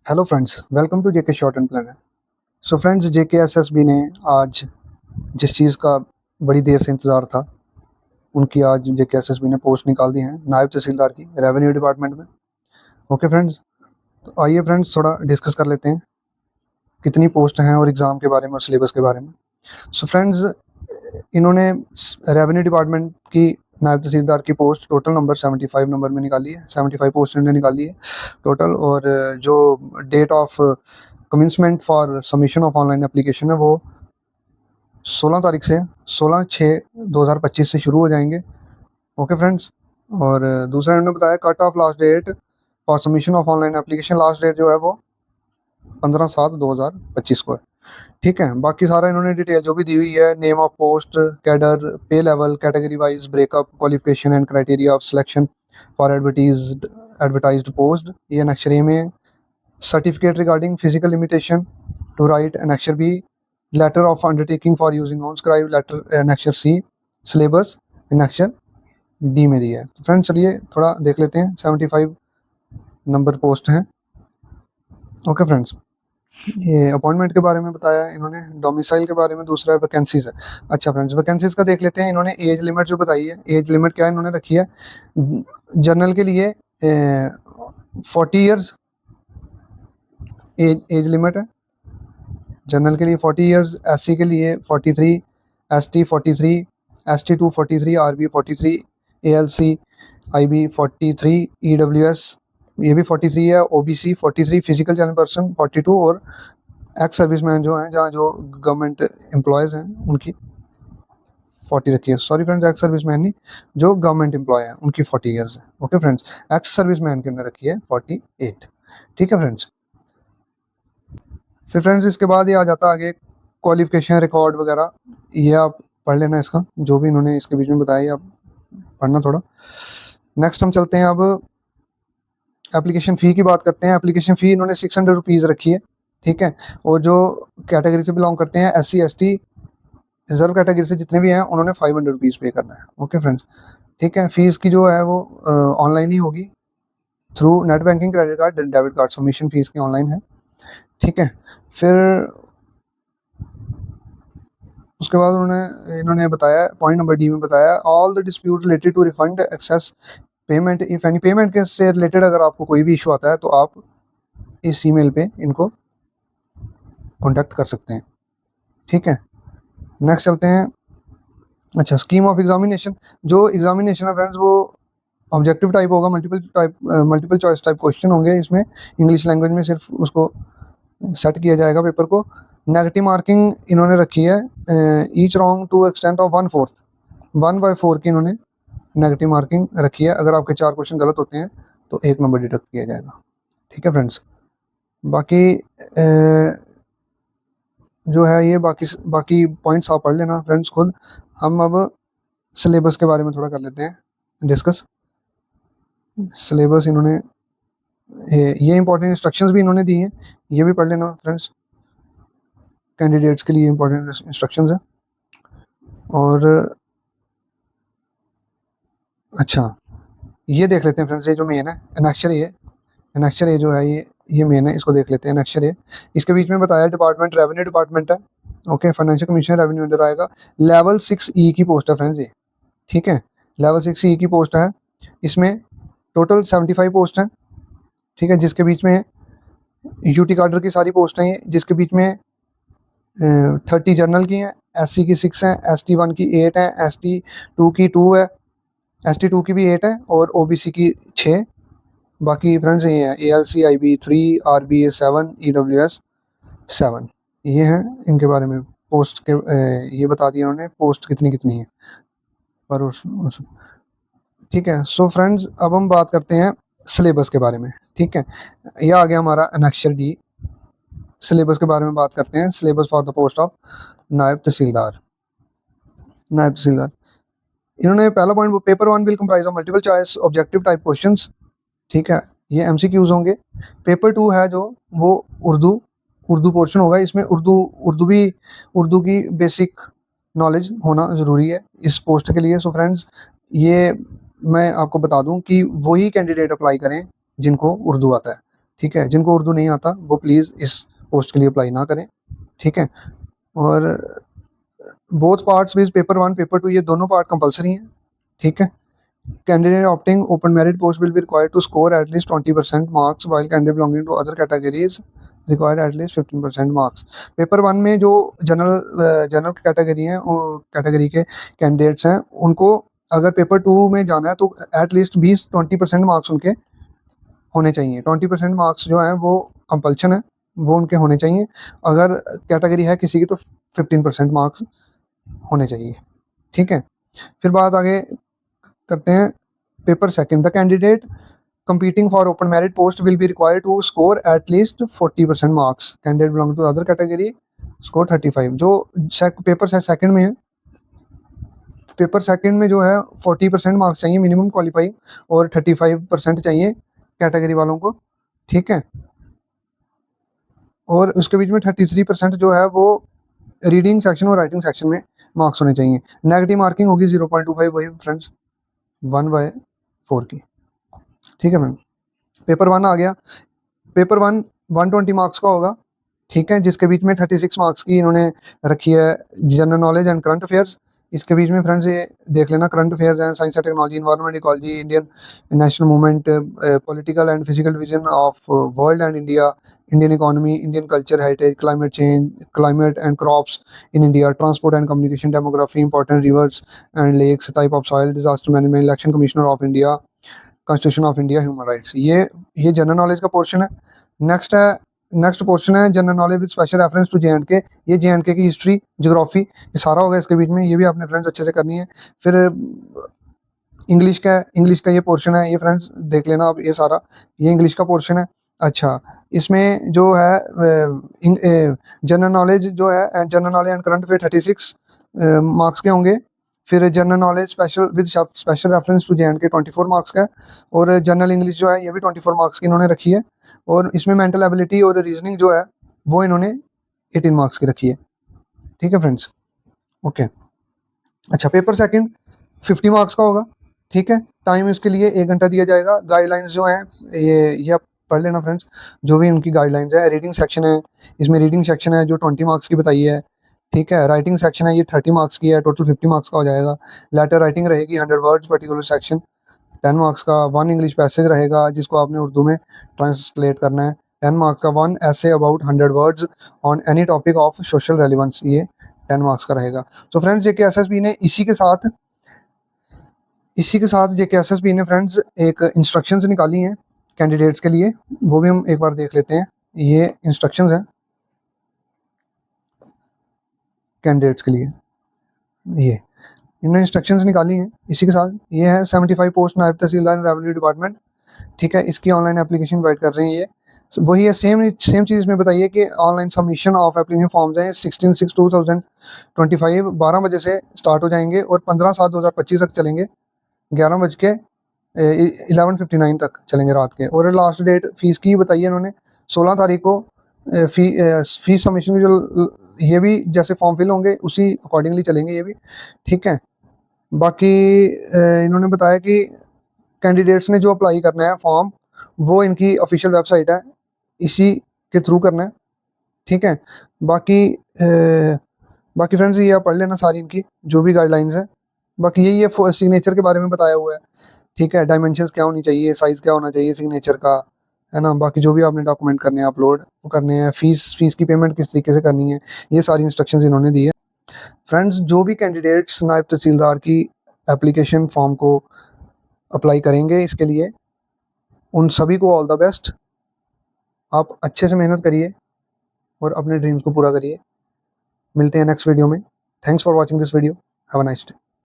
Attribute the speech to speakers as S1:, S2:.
S1: Hello friends, welcome to JK short and planner. So friends, JK SSB ने आज जिस चीज़ का बड़ी देर से इंतज़ार था, उनकी आज जेके एसएसबी ने पोस्ट निकाल दी है नायब तहसीलदार की रेवेन्यू डिपार्टमेंट में। ओके फ्रेंड्स, तो आइए फ्रेंड्स थोड़ा डिस्कस कर लेते हैं कितनी पोस्ट हैं और एग्ज़ाम के बारे में और सिलेबस के बारे में। सो फ्रेंड्स, इन्होंने रेवेन्यू डिपार्टमेंट की नायब तहसीलदार की पोस्ट टोटल नंबर 75 नंबर में निकाली है। 75 पोस्ट इन्होंने निकाली है टोटल, और जो date of commencement for submission of online application है वो 16 तारीख से 16/6/2025 से शुरू हो जाएंगे। ओके फ्रेंड्स, और दूसरा इन्होंने बताया cut off last date for submission of online application, last date जो है वो 15/7/2025 को है। ठीक है, बाकी सारा इन्होंने डिटेल जो भी दी हुई है, name of post, cadre, pay level, category wise breakup, qualification and criteria of selection for advertised post, ये अनेक्चर ए में है। Certificate regarding physical limitation to write annexure B, letter of undertaking for using on scribe letter annexure C, syllabus annexure D में दिया है। तो friends चलिए थोड़ा देख लेते हैं। 75 नंबर पोस्ट हैं। ओके फ्रेंड्स, ये अपॉइंटमेंट के बारे में बताया इन्होंने, डोमिसाइल के बारे में, दूसरा है वैकेंसीज है। अच्छा फ्रेंड्स, वैकेंसीज का देख लेते हैं। इन्होंने एज लिमिट जो बताई है, एज लिमिट क्या इन्होंने रखी है, जनरल के लिए 40 ईयर्स एज लिमिट है, जनरल के लिए 40 ईयर्स, एससी के लिए 43, ST 43, ST 2 43, RB 43, ALC IB 43, EWS ये भी 43 है, ओबीसी 43, फिजिकल चैलेंज पर्सन 42, और एक्स सर्विसमैन जो हैं, जहाँ जो गवर्नमेंट एम्प्लॉयज़ हैं उनकी 40 रखी है। सॉरी फ्रेंड्स, एक्स सर्विसमैन नहीं, जो गवर्नमेंट एम्प्लॉय हैं उनकी 40 ईयर्स है। ओके फ्रेंड्स, एक्स सर्विसमैन के अंदर रखी है 48। ठीक है फ्रेंड्स, फिर फ्रेंड्स इसके बाद ये आ जाता आगे क्वालिफिकेशन, रिकॉर्ड वगैरह, ये आप पढ़ लेना इसका, जो भी इन्होंने इसके बीच में बताया आप पढ़ना थोड़ा। नेक्स्ट हम चलते हैं अब एप्लीकेशन फ़ी की बात करते हैं। एप्लीकेशन फ़ी इन्होंने 600 रुपीज़ रखी है। ठीक है, और जो कैटेगरी से बिलोंग करते हैं, SC ST रिजर्व कैटेगरी से जितने भी हैं उन्होंने 500 रुपीज़ पे करना है। ओके फ्रेंड्स, ठीक है, फीस की जो है वो ऑनलाइन ही होगी through net banking, credit card, debit card. Submission fees की ऑनलाइन है। ठीक है, फिर उसके बाद इन्होंने बताया पॉइंट नंबर डी में बताया, all the dispute related to refund excess payment if any, payment के से रिलेटेड अगर आपको कोई भी इशू आता है तो आप इस ईमेल पे इनको कांटेक्ट कर सकते हैं। ठीक है, नेक्स्ट चलते हैं। अच्छा, स्कीम ऑफ एग्जामिनेशन, जो एग्जामिनेशन है फ्रेंड्स वो ऑब्जेक्टिव टाइप होगा, मल्टीपल चॉइस टाइप क्वेश्चन होंगे इसमें, इंग्लिश लैंग्वेज में सिर्फ उसको सेट किया जाएगा पेपर को। नेगेटिव मार्किंग इन्होंने रखी है each wrong to extent of 1/4, 1/4 की इन्होंने नेगेटिव मार्किंग रखी है। अगर आपके 4 क्वेश्चन गलत होते हैं तो 1 नंबर डिडक्ट किया जाएगा। ठीक है फ्रेंड्स, बाकी जो है ये बाकी पॉइंट्स आप पढ़ लेना फ्रेंड्स खुद। हम अब सिलेबस के बारे में थोड़ा कर लेते हैं डिस्कस। सिलेबस इन्होंने ये इंपॉर्टेंट इंस्ट्रक्शंस भी इन्होंने दी हैं, ये भी पढ़ लेना फ्रेंड्स, कैंडिडेट्स के लिए इंपॉर्टेंट इंस्ट्रक्शंस हैं। और अच्छा, ये देख लेते हैं फ्रेंड्स, ये जो मेन है एनेक्चर ए जो है ये मेन है, इसको देख लेते हैं। एनेक्चर ए, इसके बीच में बताया डिपार्टमेंट रेवेन्यू डिपार्टमेंट है। Okay, financial commission revenue under आएगा। लेवल 6E की पोस्ट है फ्रेंड्स ये। ठीक है, लेवल 6E की पोस्ट है, इसमें टोटल 75 पोस्ट हैं। ठीक है, जिसके बीच में यूटी कार्डर की सारी पोस्ट हैं ये, जिसके बीच में 30 जनरल की हैं, SC की 6 हैं, ST1 की 8 हैं, ST2 की 2 है, ST2 की भी 8 है, और OBC की 6। बाकी फ्रेंड्स ये हैं ALC IB 3, RBA 7, EWS 7, ये हैं इनके बारे में पोस्ट के ये बता दिया उन्होंने पोस्ट कितनी कितनी है पर ठीक है, सो फ्रेंड्स अब हम बात करते हैं सिलेबस के बारे में। ठीक है, यह आ गया हमारा अनेक्चर डी। सिलेबस के बारे में बात करते हैं। Syllabus for the post of नायब तहसीलदार। इन्होंने पहला point, paper 1 will comprise of multiple choice objective type questions. ठीक है, ये MCQs होंगे। पेपर 2 है जो वो उर्दू पोर्शन होगा, इसमें उर्दू की बेसिक नॉलेज होना ज़रूरी है इस पोस्ट के लिए। सो फ्रेंड्स, ये मैं आपको बता दूं कि वही कैंडिडेट अप्लाई करें जिनको उर्दू आता है। ठीक है, जिनको उर्दू नहीं आता वो प्लीज़ इस पोस्ट के लिए अप्लाई ना करें, ठीक है। और both parts with paper 1 paper 2 ये दोनों पार्ट कंपलसरी हैं, ठीक है। Candidate opting open merit post will be required to score at least 20% marks while candidate belonging to other categories required at least 15% marks. Paper 1 में जो general category हैं category के candidates हैं उनको अगर पेपर 2 में जाना है तो एट लीस्ट 20% मार्क्स उनके होने चाहिए। 20% मार्क्स जो हैं वो कंपल्शन है, वो उनके होने चाहिए। अगर कैटेगरी है किसी की तो 15% मार्क्स होने चाहिए, ठीक है। फिर बात आगे करते हैं paper second. The candidate competing for open merit post will be required to score at least 40% marks. Candidate belong to other category score 35। जो पेपर सेकंड में है, पेपर सेकंड में जो है 40% मार्क्स चाहिए मिनिमम क्वालिफाइंग और 35% चाहिए कैटेगरी वालों को, ठीक है। और उसके बीच में 33% जो है वो रीडिंग सेक्शन और राइटिंग सेक्शन में मार्क्स होने चाहिए। नेगेटिव मार्किंग होगी 0.25 वही फ्रेंड्स 1/4 की, ठीक है मैम। पेपर 1 आ गया। पेपर 1 120 मार्क्स का होगा, ठीक है, जिसके बीच में 36 मार्क्स की इन्होंने रखी है general knowledge and current affairs. इसके बीच में फ्रेंड्स ये देख लेना करंट अफेयर्स हैं, science and technology, environment, ecology, Indian national movement, political and physical division of world and India, Indian economy, Indian culture, heritage, climate change, climate and crops in India, transport and communication, demography, important rivers and lakes, type of soil, disaster management, election commissioner of India, constitution of India, human rights. ये general knowledge का portion है। Next portion है general knowledge with special reference to J and K. ये J and K की history, geography, ये सारा होगा इसके बीच में, ये भी आपने फ्रेंड्स अच्छे से करनी है। फिर इंग्लिश का ये पोर्शन है, ये फ्रेंड्स देख लेना आप, ये सारा ये इंग्लिश का पोर्शन है। अच्छा, इसमें जो है जनरल नॉलेज जो है, general knowledge and current affair 36 marks के होंगे। फिर general knowledge special reference to J and K 24 marks का है। और जनरल इंग्लिश जो है ये भी 24 मार्क्स की इन्होंने रखी है। और इसमें मेंटल एबिलिटी और रीजनिंग जो है वो इन्होंने 18 मार्क्स की रखी है, ठीक है फ्रेंड्स, ओके। अच्छा, पेपर सेकंड 50 मार्क्स का होगा, ठीक है। टाइम इसके लिए 1 घंटा दिया जाएगा। गाइडलाइंस जो हैं ये आप पढ़ लेना फ्रेंड्स, जो भी उनकी गाइडलाइंस है। रीडिंग सेक्शन है, इसमें रीडिंग सेक्शन है जो 20 मार्क्स की बताई है, ठीक है। राइटिंग सेक्शन है, ये 30 मार्क्स की है, टोटल 50 मार्क्स का हो जाएगा। लेटर राइटिंग रहेगी 100 वर्ड्स पर्टिकुलर सेक्शन 10 मार्क्स का। 1 इंग्लिश पैसेज रहेगा जिसको आपने उर्दू में ट्रांसलेट करना है 10 मार्क्स का। 1 ऐसे about 100 words on any topic of social relevance, ये 10 मार्क्स का रहेगा। तो फ्रेंड्स JKSSB ने इसी के साथ JKSSB ने फ्रेंड्स एक इंस्ट्रक्शंस निकाली हैं कैंडिडेट्स के लिए, वो भी हम एक बार देख लेते हैं। ये इंस्ट्रक्शंस हैं कैंडिडेट्स के लिए, ये इन्होंने इंस्ट्रक्शंस निकाली हैं इसी के साथ। ये है 75 पोस्ट नायब तहसीलदार रेवेन्यू डिपार्टमेंट, ठीक है। इसकी ऑनलाइन एप्लीकेशन इन्वाइट कर रहे हैं। ये वही है, सेम चीज़ में बताइए कि online submission of application forms हैं 16/6/2025 12 बजे से स्टार्ट हो जाएंगे और 15/7/2025 तक चलेंगे, 11:59 तक चलेंगे रात के। और लास्ट डेट फीस की बताइए इन्होंने 16 तारीख को फीस सबमिशन की जो ये भी जैसे फॉर्म फिल होंगे उसी अकॉर्डिंगली चलेंगे ये भी, ठीक है। बाकी इन्होंने बताया कि कैंडिडेट्स ने जो अप्लाई करना है फॉर्म वो इनकी ऑफिशियल वेबसाइट है, इसी के थ्रू करना है, ठीक है। बाकी फ्रेंड्स ये आप पढ़ लेना सारी इनकी जो भी गाइडलाइंस है। बाकी यही है सिग्नेचर के बारे में बताया हुआ है, ठीक है। डायमेंशंस क्या होनी चाहिए, साइज़ क्या होना चाहिए सिग्नेचर का, है ना। बाकी जो भी आपने डॉक्यूमेंट करने हैं अपलोड वो करने हैं। फीस की पेमेंट किस तरीके से करनी है, ये सारी इंस्ट्रक्शंस इन्होंने दी है। फ्रेंड्स जो भी कैंडिडेट्स नायब तहसीलदार की एप्लीकेशन फॉर्म को अप्लाई करेंगे इसके लिए, उन सभी को ऑल द बेस्ट। आप अच्छे से मेहनत करिए और अपने ड्रीम्स को पूरा करिए। मिलते हैं नेक्स्ट वीडियो में। Thanks for watching this video. Have a nice day.